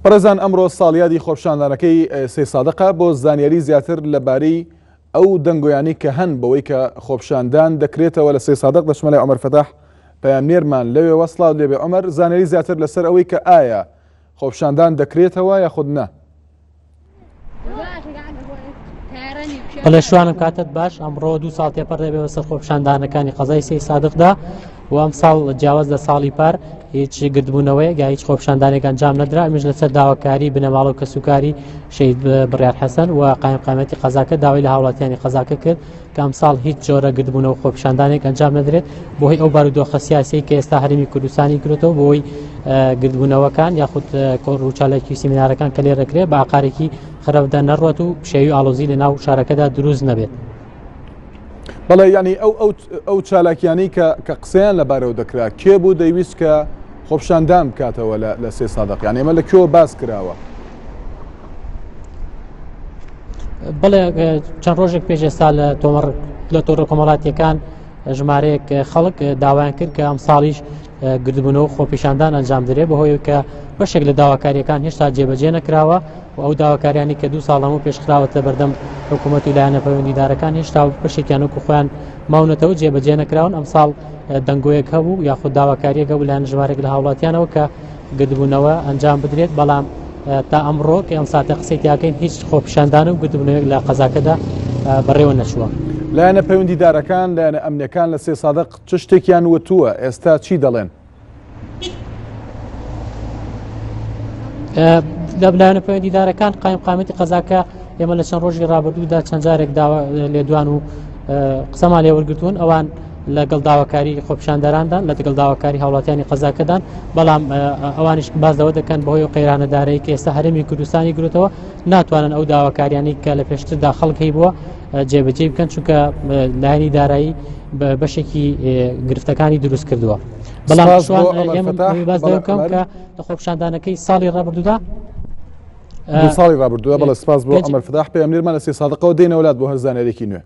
بەڕێزان ئەمڕۆ ساڵیادی خۆپیشاندانەکەی سێ سادقە بۆ زانیاری زیاتر لەبارەی ئەو دەنگۆیانی کە هەن بەوەی کە خۆپیشاندان دەکرێتەوە لە سێ سادق دەچمەلای عومەر فەتاح پەیامنێرمان لەوێ وەسڵاو لێبێ عومەر زانیاری زیاتر لەسەر ئەوەی کە ئایا خۆپیشاندان دەکرێتەوە یاخود نە. بەڵێ شوانم کاتت باش ئەمڕۆ 2 ساڵ تێپەڕ دەبێ بەسەر خۆپیشاندانەکانی قەزای سێ سادقدا و ئەم ساڵ جیاواز لە ساڵی پار هیچ گردبوونەوەی یا هیچ خۆپیشاندانێک ئەنجام نەدرا ئەمیش لەسەر داواکاری بنەماڵ و کەسوکاری شەید بڕیار حەسەن و قایمقامەتی قەزاکە داوای لە هاوڵاتیانی قەزاکە کرد کە ئەم ساڵ هیچ جۆرە گردبوونەوە خۆپیشاندانێک ئەنجام نەدرێت بۆهۆی ئەو بارودۆخە سیاسی کە ئێستا هەرێمی کوردستانی گرێتەوە بۆی گردبوونەوەکان یاخود ڕووچالێکی سیمینارەکان کە لێ دەکرێت بە ئاقارێکی خراپدا نەڕوات و شێوی ئاڵۆزی لە ناو شارەکەدا دروست نەبێت. بەڵێ ینی ئەو چالاکیانی کە قسەیان لەبارەوە دەکرا کێ بوو دەیویست کە خۆپیشاندان بکاتەوە لە سێ سادق یان ئێمە لە کێوە باس کراوە؟ بڵێ چەند ڕۆژێک پێش ئێستا لە تۆڕە کۆمەڵاتیەکان ژمارەیەک خەڵک داوایان کرد کە ئەم ساڵیش گردبوونەوە خۆپیشاندان ئەنجام درێت بەهۆی کە بەشێک لە داواکاریەکان هێشتا جێبەجێ نەکراوە و ئەو داواکاریانی کە 2 ساڵ هەموو پێشخراوەتە بەردەم حکوومەت و لایەنە پەیوەندیدارەکان هێشتا بەشێکیان وەکو خۆیان ماونەتەوە جێبەجێ نەکراون. ئەم ساڵ دەنگۆیەک هەبوو یاخود داواکاریەک هەبوو لایەن ژمارەێک لە هاوڵاتیانەوە کە گردبوونەوە ئەنجام بدرێت بەڵام تا ئەمڕۆ کە ئەم ساتە قسەی تیاکەین هیچ خۆپیشاندان و گردبوونەوەیەک لە قەزاکەدا بەڕێوە نەچووە. لایەنە پەیوەندیدارەکان لایەنە ئەمنیەکان لە سێ سادق چ شتێکیان وتووە ئێستا چی دەڵێن؟ لە لایەنە پەیوەندیدارەکان قایمقامەتی قەزاکە ئێمە لە چەند ڕۆژی ڕابردوودا چەند جارێک لێدوان و قسەمان لێ وەرگرتوون ئەوان لەگەڵ داواکاری خۆپیشاندەراندا لەگەڵ داواکاری هاوڵاتیانی قەزاکەدان بەڵام ئەوانیش بازەوە دەکەن بەهۆی قەیرانەدارەی کە ئێستا هەرێمی کوردستانی گرێتەوە ناتوانن ئەو داواکاریانی کە لە پێشتردا خەڵکی بووە جێبەجێ بکەن چونکە لایەنی دارایی بەشێکی گرفتەکانی دروست کردووە. بەڵام باز دەکەم کە لە خۆپیشاندانەکەی ساڵی ڕابردوودا ساڵی ڕابردووە بەڵێ سپاس بۆ عومەر فەتاح پەیامنێرمان لە سێ سادقەوە دێنە وڵات بۆ هەر زانیاریێکی نوێ.